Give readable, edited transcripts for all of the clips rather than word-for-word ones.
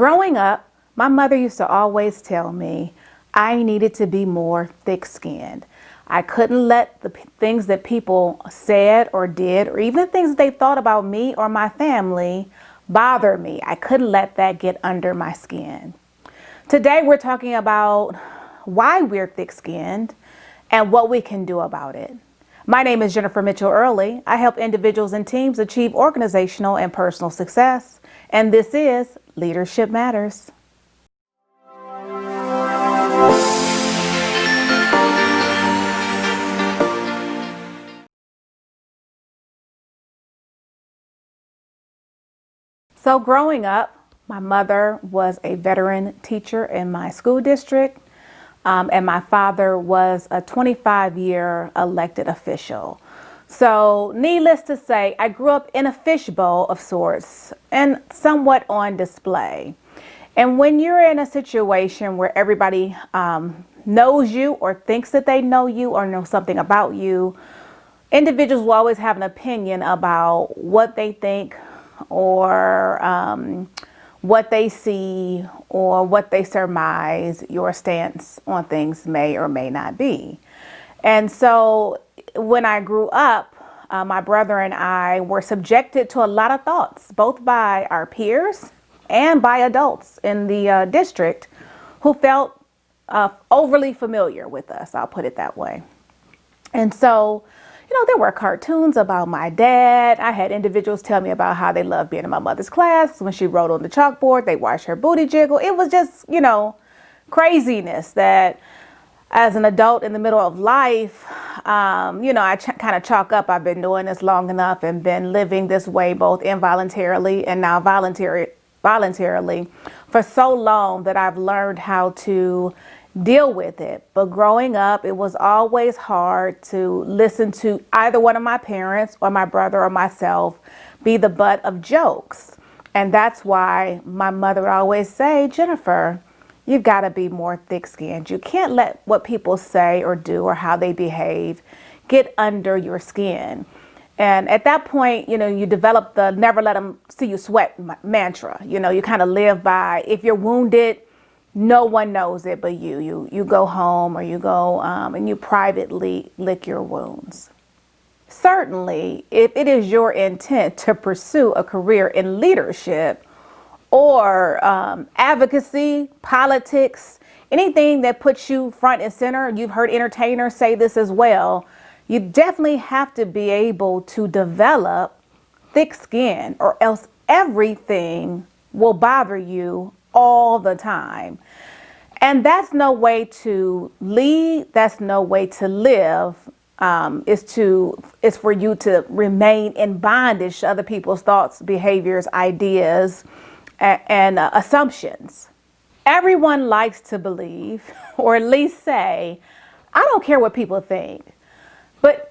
Growing up, my mother used to always tell me I needed to be more thick-skinned. I couldn't let the things that people said or did, or even the things they thought about me or my family, bother me. I couldn't let that get under my skin. Today, we're talking about why we're thick-skinned and what we can do about it. My name is Jennifer Mitchell Early. I help individuals and teams achieve organizational and personal success. And this is Leadership Matters. So growing up, my mother was a veteran teacher in my school district, and my father was a 25-year elected official. So needless to say, I grew up in a fishbowl of sorts and somewhat on display. And when you're in a situation where everybody knows you or thinks that they know you or know something about you, individuals will always have an opinion about what they think or what they see or what they surmise your stance on things may or may not be. And so when I grew up, my brother and I were subjected to a lot of thoughts, both by our peers and by adults in the district who felt overly familiar with us. I'll put it that way. And so, there were cartoons about my dad. I had individuals tell me about how they loved being in my mother's class. When she wrote on the chalkboard, they watched her booty jiggle. It was just, craziness that as an adult in the middle of life, I kind of chalk up. I've been doing this long enough and been living this way, both involuntarily and now voluntarily for so long that I've learned how to deal with it. But growing up, it was always hard to listen to either one of my parents or my brother or myself be the butt of jokes. And that's why my mother would always say, Jennifer, you've got to be more thick-skinned. You can't let what people say or do or how they behave get under your skin. And at that point, you develop the never let them see you sweat mantra. You kind of live by, if you're wounded, no one knows it but you. You go home or you go and you privately lick your wounds. Certainly, if it is your intent to pursue a career in leadership or advocacy, politics, anything that puts you front and center, you've heard entertainers say this as well, you definitely have to be able to develop thick skin or else everything will bother you all the time. And that's no way to lead. That's no way to live. Is for you to remain in bondage to other people's thoughts, behaviors, ideas, and assumptions. Everyone likes to believe, or at least say, I don't care what people think. But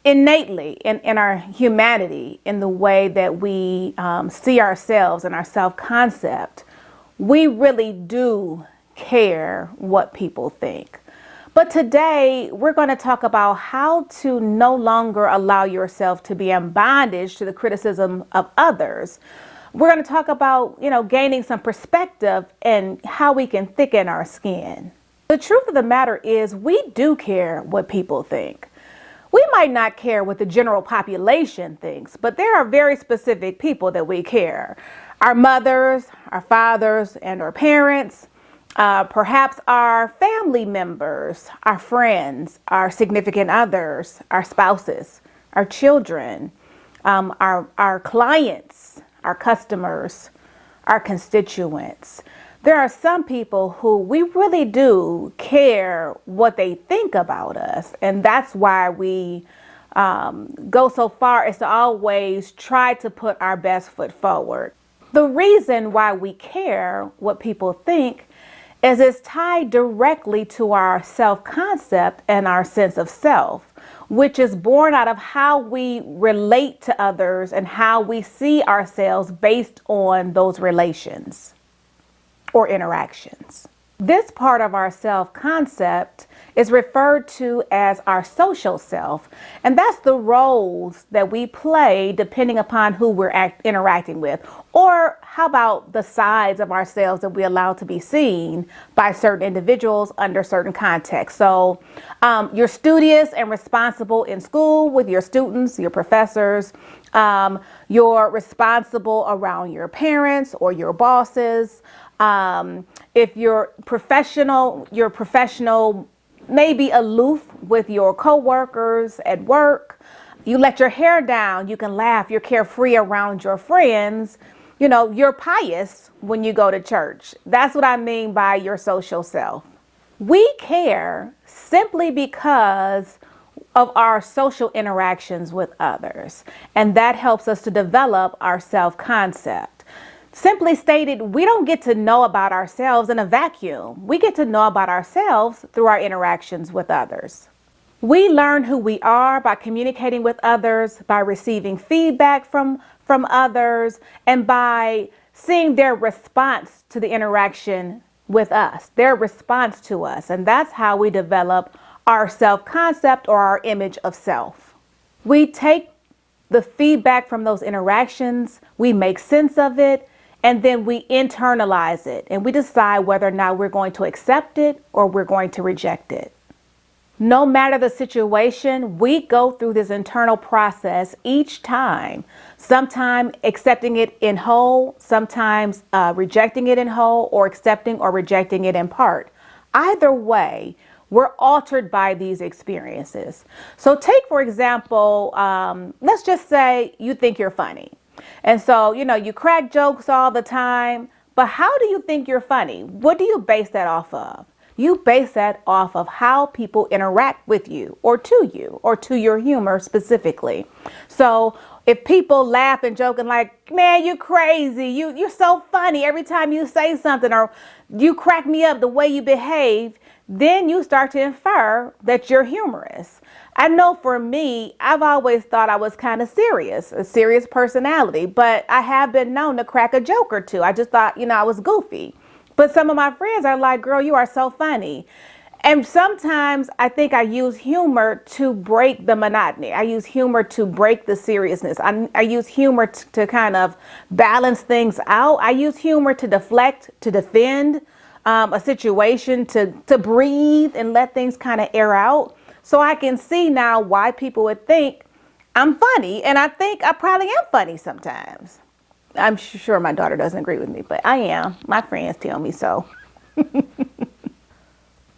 innately in our humanity, in the way that we see ourselves and our self-concept, we really do care what people think. But today we're going to talk about how to no longer allow yourself to be in bondage to the criticism of others. We're going to talk about, gaining some perspective and how we can thicken our skin. The truth of the matter is we do care what people think. We might not care what the general population thinks, but there are very specific people that we care. Our mothers, our fathers, and our parents, perhaps our family members, our friends, our significant others, our spouses, our children, our clients, our customers, our constituents. There are some people who we really do care what they think about us. And that's why we go so far as to always try to put our best foot forward. The reason why we care what people think is it's tied directly to our self-concept and our sense of self, which is born out of how we relate to others and how we see ourselves based on those relations or interactions. This part of our self-concept is referred to as our social self, and that's the roles that we play depending upon who we're interacting with, or how about the sides of ourselves that we allow to be seen by certain individuals under certain contexts. So you're studious and responsible in school with your students, your professors. You're responsible around your parents or your bosses. If you're professional, maybe aloof with your coworkers at work. You let your hair down, you can laugh, you're carefree around your friends. You know, you're pious when you go to church. That's what I mean by your social self. We care simply because of our social interactions with others, and that helps us to develop our self-concept. Simply stated, we don't get to know about ourselves in a vacuum. We get to know about ourselves through our interactions with others. We learn who we are by communicating with others, by receiving feedback from others, and by seeing their response to the interaction with us, their response to us. And that's how we develop our self-concept or our image of self. We take the feedback from those interactions, we make sense of it, and then we internalize it, and we decide whether or not we're going to accept it or we're going to reject it. No matter the situation, we go through this internal process each time, sometimes accepting it in whole, sometimes rejecting it in whole, or accepting or rejecting it in part. Either way, we're altered by these experiences. So take, for example, let's just say you think you're funny. And so, you crack jokes all the time, but how do you think you're funny? What do you base that off of? You base that off of how people interact with you, or to your humor specifically. So if people laugh and joke and like, man, you crazy, you're so funny every time you say something, or you crack me up the way you behave, then you start to infer that you're humorous. I know for me, I've always thought I was kind of serious, a serious personality, but I have been known to crack a joke or two. I just thought, I was goofy. But some of my friends are like, girl, you are so funny. And sometimes I think I use humor to break the monotony. I use humor to break the seriousness. I use humor to kind of balance things out. I use humor to deflect, to defend a situation, to breathe and let things kind of air out. So I can see now why people would think I'm funny. And I think I probably am funny sometimes. I'm sure my daughter doesn't agree with me, but I am. My friends tell me so.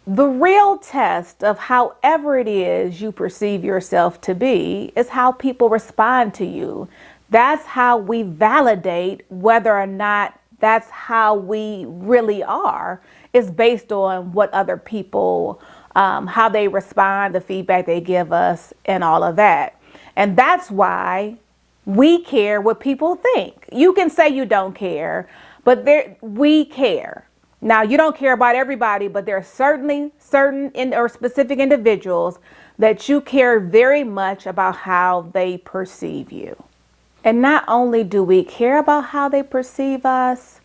The real test of however it is you perceive yourself to be is how people respond to you. That's how we validate whether or not that's how we really are, is based on what other people, how they respond, the feedback they give us, and all of that. And that's why we care what people think. You can say you don't care, but we care. Now, you don't care about everybody, but there are certainly certain or specific individuals that you care very much about how they perceive you. And not only do we care about how they perceive us,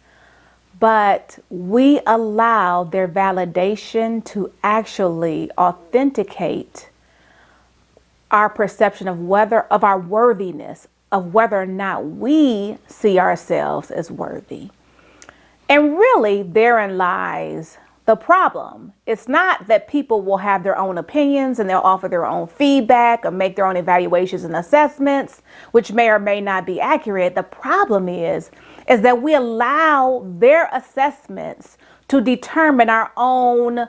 but we allow their validation to actually authenticate our perception of our worthiness, of whether or not we see ourselves as worthy. And really, therein lies the problem. It's not that people will have their own opinions and they'll offer their own feedback or make their own evaluations and assessments, which may or may not be accurate. The problem is that we allow their assessments to determine our own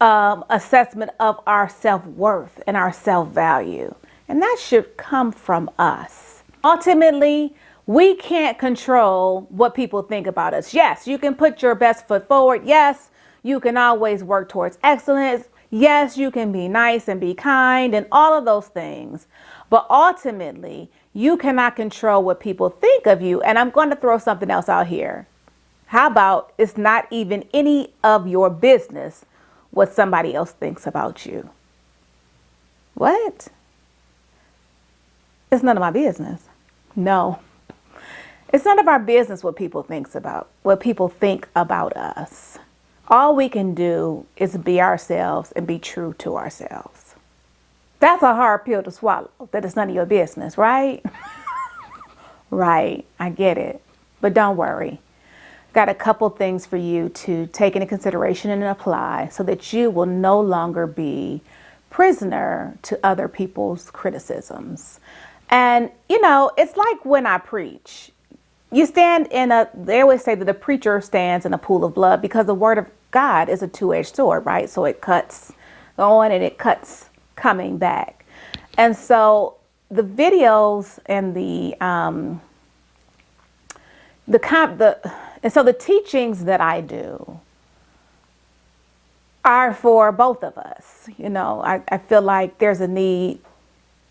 assessment of our self-worth and our self-value. And that should come from us. Ultimately, we can't control what people think about us. Yes, you can put your best foot forward. Yes, you can always work towards excellence. Yes, you can be nice and be kind and all of those things. But ultimately, you cannot control what people think of you. And I'm going to throw something else out here. How about it's not even any of your business what somebody else thinks about you? What? It's none of my business. No. It's none of our business what people think about us. All we can do is be ourselves and be true to ourselves. That's a hard pill to swallow, that it's none of your business, right? Right, I get it. But don't worry. Got a couple things for you to take into consideration and apply so that you will no longer be prisoner to other people's criticisms. And, it's like when I preach. They always say that the preacher stands in a pool of blood because the word of God is a two-edged sword, right? So it cuts going and it cuts coming back. And so the videos and the teachings that I do are for both of us. I feel like there's a need,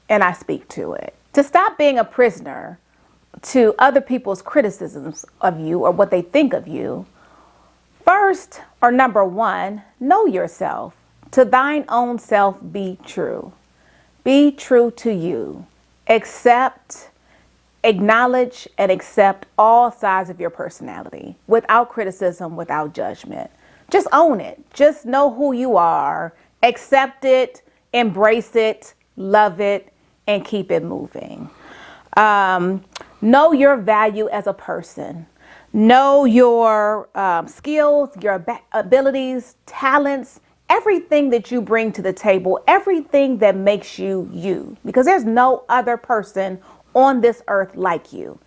and I speak to it, to stop being a prisoner to other people's criticisms of you or what they think of you. First, or number one, know yourself. To thine own self be true. Be true to you. Accept, acknowledge, and accept all sides of your personality without criticism, without judgment. Just own it. Just know who you are. Accept it, embrace it, love it, and keep it moving. Know your value as a person. Know your skills, your abilities, talents, everything that you bring to the table, everything that makes you you, because there's no other person on this earth like you.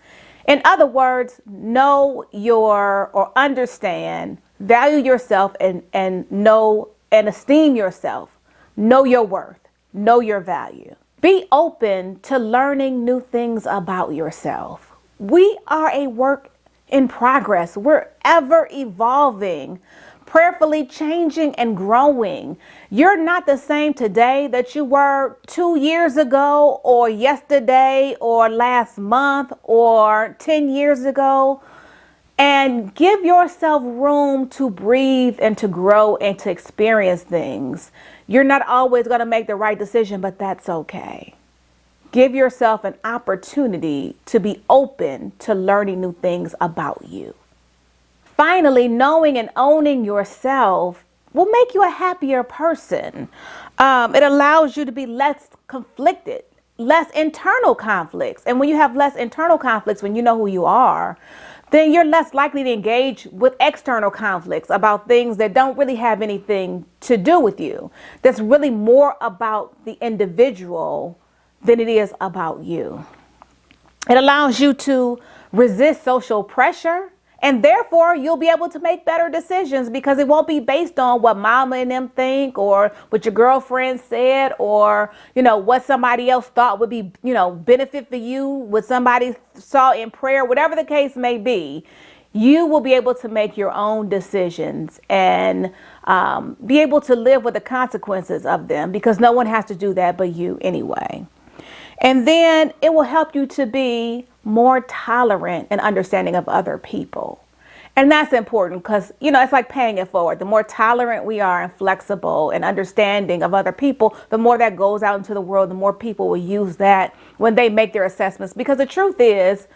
In other words, know or understand, value yourself and know and esteem yourself. Know your worth, know your value. Be open to learning new things about yourself. We are a work in progress. We're ever evolving, prayerfully changing and growing. You're not the same today that you were 2 years ago or yesterday or last month or 10 years ago. And give yourself room to breathe and to grow and to experience things. You're not always going to make the right decision, but that's okay. Give yourself an opportunity to be open to learning new things about you. Finally, knowing and owning yourself will make you a happier person. It allows you to be less conflicted, less internal conflicts. And when you have less internal conflicts, when you know who you are, then you're less likely to engage with external conflicts about things that don't really have anything to do with you. That's really more about the individual than it is about you. It allows you to resist social pressure, and therefore you'll be able to make better decisions because it won't be based on what mama and them think or what your girlfriend said or, what somebody else thought would be, benefit for you, what somebody saw in prayer, whatever the case may be. You will be able to make your own decisions and be able to live with the consequences of them because no one has to do that but you anyway. And then it will help you to be more tolerant and understanding of other people. And that's important because, it's like paying it forward. The more tolerant we are and flexible and understanding of other people, the more that goes out into the world, the more people will use that when they make their assessments. Because the truth is,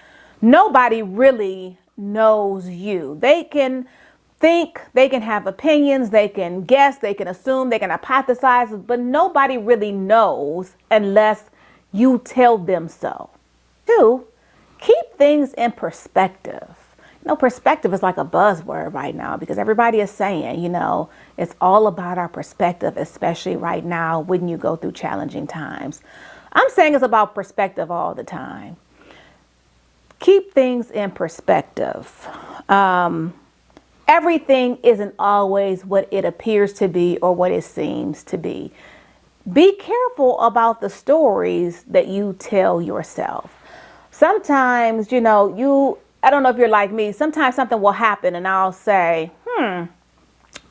nobody really knows you. They can think, they can have opinions, they can guess, they can assume, they can hypothesize, but nobody really knows unless you tell them so. 2, keep things in perspective. Perspective is like a buzzword right now because everybody is saying, it's all about our perspective, especially right now when you go through challenging times. I'm saying it's about perspective all the time. Keep things in perspective. Everything isn't always what it appears to be or what it seems to be. Be careful about the stories that you tell yourself. Sometimes, I don't know if you're like me, sometimes something will happen and I'll say, I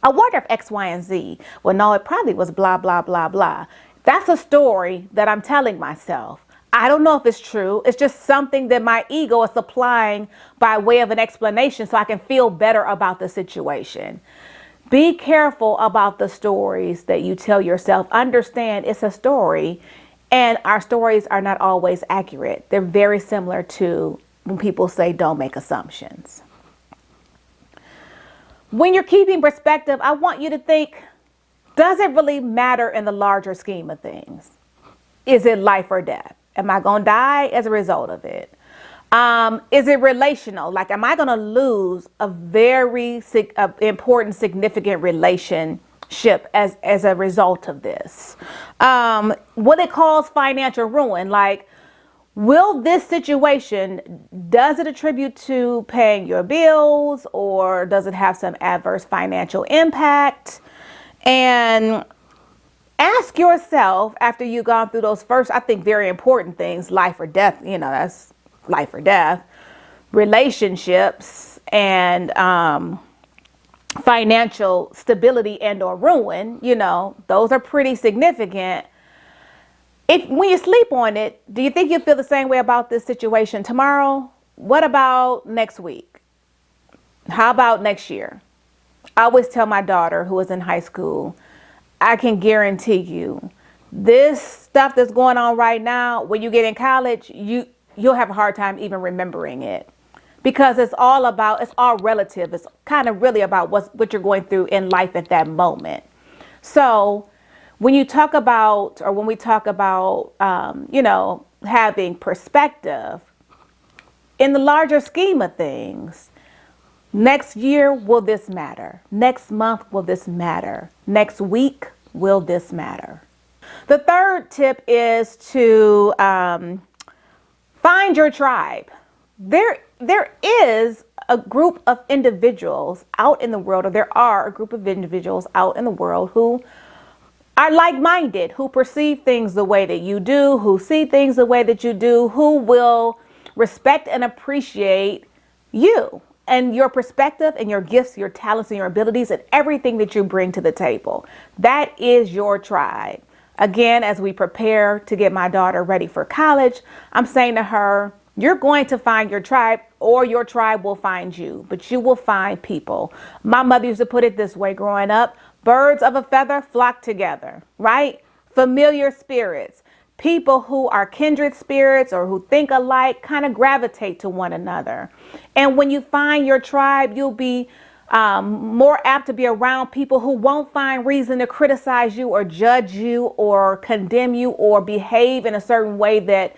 wonder if X, Y, and Z. Well, no, it probably was blah, blah, blah, blah. That's a story that I'm telling myself. I don't know if it's true. It's just something that my ego is supplying by way of an explanation so I can feel better about the situation. Be careful about the stories that you tell yourself. Understand it's a story, and our stories are not always accurate. They're very similar to when people say don't make assumptions. When you're keeping perspective, I want you to think, does it really matter in the larger scheme of things? Is it life or death? Am I going to die as a result of it? Is it relational? Like, am I going to lose a very important, significant relationship as a result of this? What it calls financial ruin. Like, will this situation, does it attribute to paying your bills, or does it have some adverse financial impact? And ask yourself, after you've gone through those first, I think, very important things, life or death, that's life or death, relationships, and financial stability and or ruin, those are pretty significant. When you sleep on it, do you think you'll feel the same way about this situation tomorrow? What about next week? How about next year? I always tell my daughter, who is in high school, I can guarantee you this stuff that's going on right now, when you get in college, you'll have a hard time even remembering it, because it's all relative. It's kind of really about what you're going through in life at that moment. So when we talk about having perspective in the larger scheme of things, next year, will this matter? Next month, will this matter? Next week, will this matter? The third tip is to find your tribe. There is a group of individuals out in the world, or there are a group of individuals out in the world who are like-minded, who perceive things the way that you do, who see things the way that you do, who will respect and appreciate you and your perspective and your gifts, your talents and your abilities, and everything that you bring to the table. That is your tribe. Again, as we prepare to get my daughter ready for college, I'm saying to her, you're going to find your tribe, or your tribe will find you, but you will find people. My mother used to put it this way growing up: birds of a feather flock together, right? Familiar spirits, people who are kindred spirits or who think alike, kind of gravitate to one another. And when you find your tribe, you'll be more apt to be around people who won't find reason to criticize you or judge you or condemn you or behave in a certain way that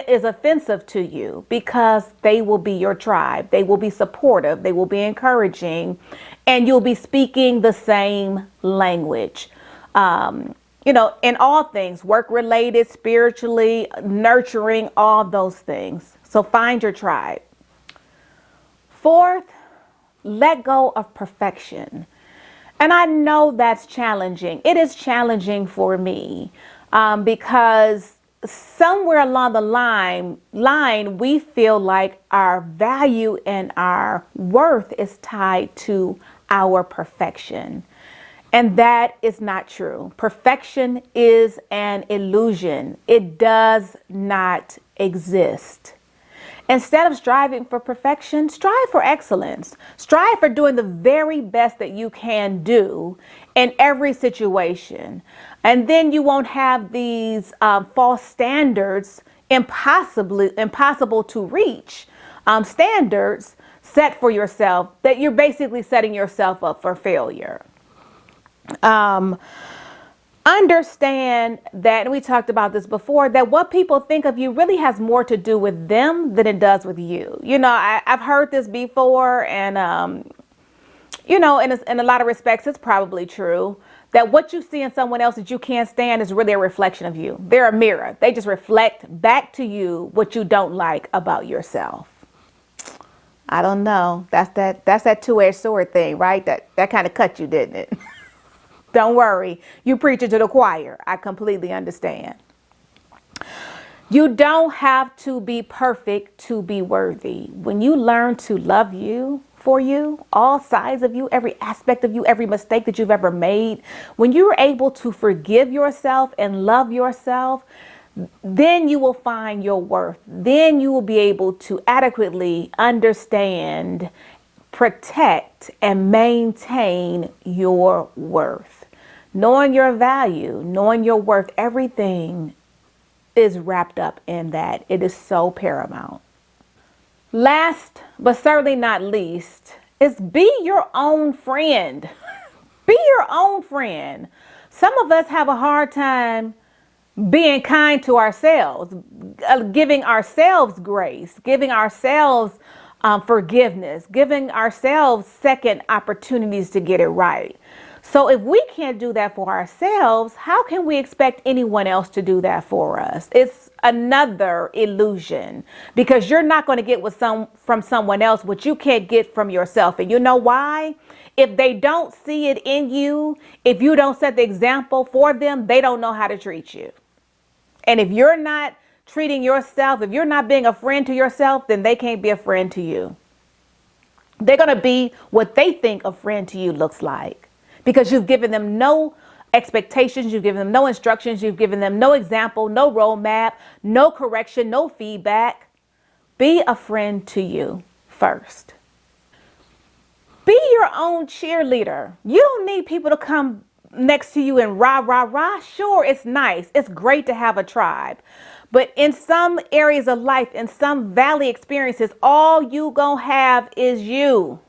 is offensive to you, because they will be your tribe. They will be supportive. They will be encouraging, and you'll be speaking the same language. In all things, work related, spiritually, nurturing, all those things. So find your tribe. Fourth, let go of perfection. And I know that's challenging. It is challenging for me because somewhere along the line, we feel like our value and our worth is tied to our perfection. And that is not true. Perfection is an illusion. It does not exist. Instead of striving for perfection, strive for excellence. Strive for doing the very best that you can do in every situation. And then you won't have these false standards, impossible to reach standards set for yourself, that you're basically setting yourself up for failure. Understand that, and we talked about this before, that what people think of you really has more to do with them than it does with you. I've heard this before, and in a lot of respects, it's probably true, that what you see in someone else that you can't stand is really a reflection of you. They're a mirror. They just reflect back to you what you don't like about yourself. I don't know. That's that two-edged sword thing, right? That kind of cut you, didn't it? Don't worry. You preach it to the choir. I completely understand. You don't have to be perfect to be worthy. When you learn to love you for you, all sides of you, every aspect of you, every mistake that you've ever made, when you're able to forgive yourself and love yourself, then you will find your worth. Then you will be able to adequately understand, protect, and maintain your worth. Knowing your value, knowing your worth, everything is wrapped up in that. It is so paramount. Last, but certainly not least, is be your own friend. Be your own friend. Some of us have a hard time being kind to ourselves, giving ourselves grace, giving ourselves forgiveness, giving ourselves second opportunities to get it right. So if we can't do that for ourselves, how can we expect anyone else to do that for us? It's another illusion, because you're not going to get from someone else what you can't get from yourself. And you know why? If they don't see it in you, if you don't set the example for them, they don't know how to treat you. And if you're not treating yourself, if you're not being a friend to yourself, then they can't be a friend to you. They're going to be what they think a friend to you looks like, because you've given them no expectations, you've given them no instructions, you've given them no example, no roadmap, no correction, no feedback. Be a friend to you first. Be your own cheerleader. You don't need people to come next to you and rah, rah, rah. Sure, it's nice. It's great to have a tribe. But in some areas of life, in some valley experiences, all you gonna have is you.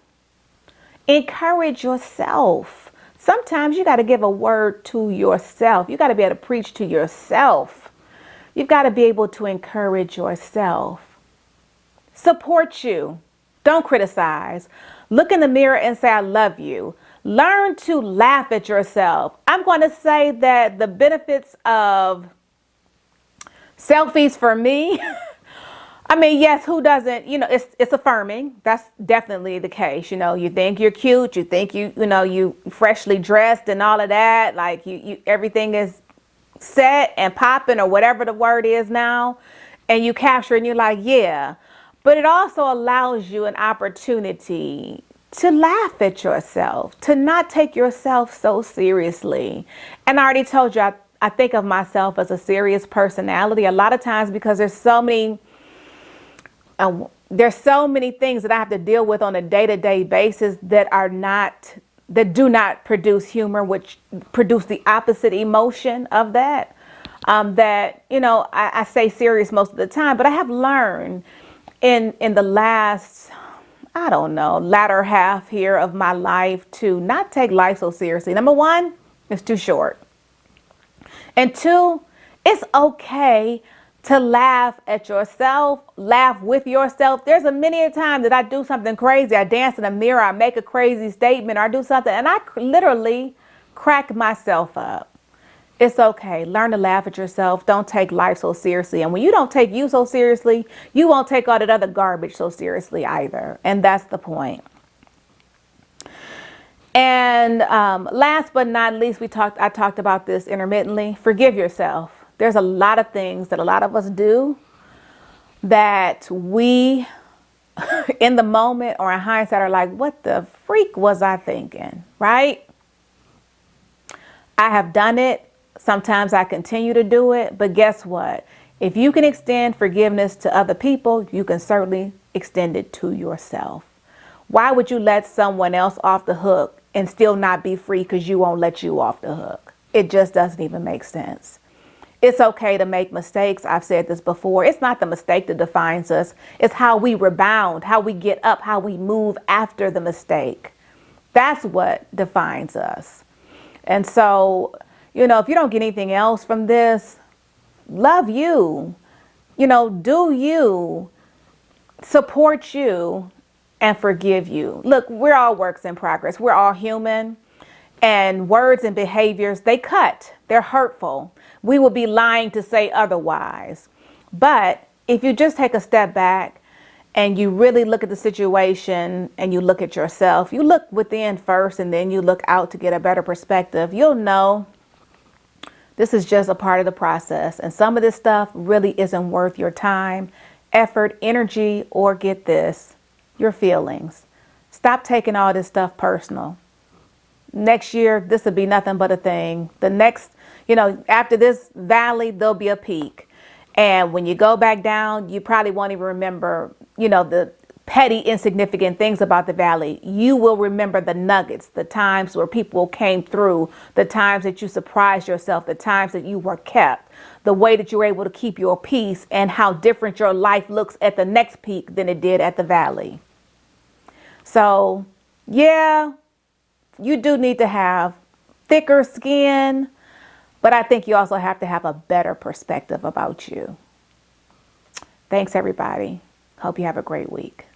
Encourage yourself. Sometimes you got to give a word to yourself. You got to be able to preach to yourself. You've got to be able to encourage yourself. Support you. Don't criticize. Look in the mirror and say, I love you. Learn to laugh at yourself. I'm going to say that the benefits of selfies for me, I mean, yes, who doesn't, it's affirming. That's definitely the case. You think you're cute. You think you freshly dressed and all of that. Like you everything is set and popping, or whatever the word is now. And you capture and you're like, yeah. But it also allows you an opportunity to laugh at yourself, to not take yourself so seriously. And I already told you, I think of myself as a serious personality a lot of times, because there's so many things that I have to deal with on a day-to-day basis that do not produce humor, which produce the opposite emotion of that. I say serious most of the time, but I have learned in the last, latter half here of my life to not take life so seriously. Number one, it's too short. And two, it's okay to laugh at yourself, laugh with yourself. There's many a time that I do something crazy. I dance in the mirror, I make a crazy statement, or I do something, and I literally crack myself up. It's okay. Learn to laugh at yourself. Don't take life so seriously. And when you don't take you so seriously, you won't take all that other garbage so seriously either. And that's the point. And last but not least, I talked about this intermittently. Forgive yourself. There's a lot of things that a lot of us do that we, in the moment or in hindsight, are like, what the freak was I thinking, right? I have done it. Sometimes I continue to do it. But guess what? If you can extend forgiveness to other people, you can certainly extend it to yourself. Why would you let someone else off the hook and still not be free because you won't let you off the hook? It just doesn't even make sense. It's okay to make mistakes. I've said this before. It's not the mistake that defines us. It's how we rebound, how we get up, how we move after the mistake. That's what defines us. And so, if you don't get anything else from this, love you, do you, support you, and forgive you. Look, we're all works in progress. We're all human, and words and behaviors, they cut. They're hurtful. We would be lying to say otherwise. But if you just take a step back and you really look at the situation and you look at yourself, you look within first and then you look out to get a better perspective, you'll know this is just a part of the process. And some of this stuff really isn't worth your time, effort, energy, or get this, your feelings. Stop taking all this stuff personal. Next year, this will be nothing but a thing. The next, after this valley, there'll be a peak. And when you go back down, you probably won't even remember, the petty, insignificant things about the valley. You will remember the nuggets, the times where people came through, the times that you surprised yourself, the times that you were kept, the way that you were able to keep your peace, and how different your life looks at the next peak than it did at the valley. So Yeah, you do need to have thicker skin, but I think you also have to have a better perspective about you. Thanks, everybody. Hope you have a great week.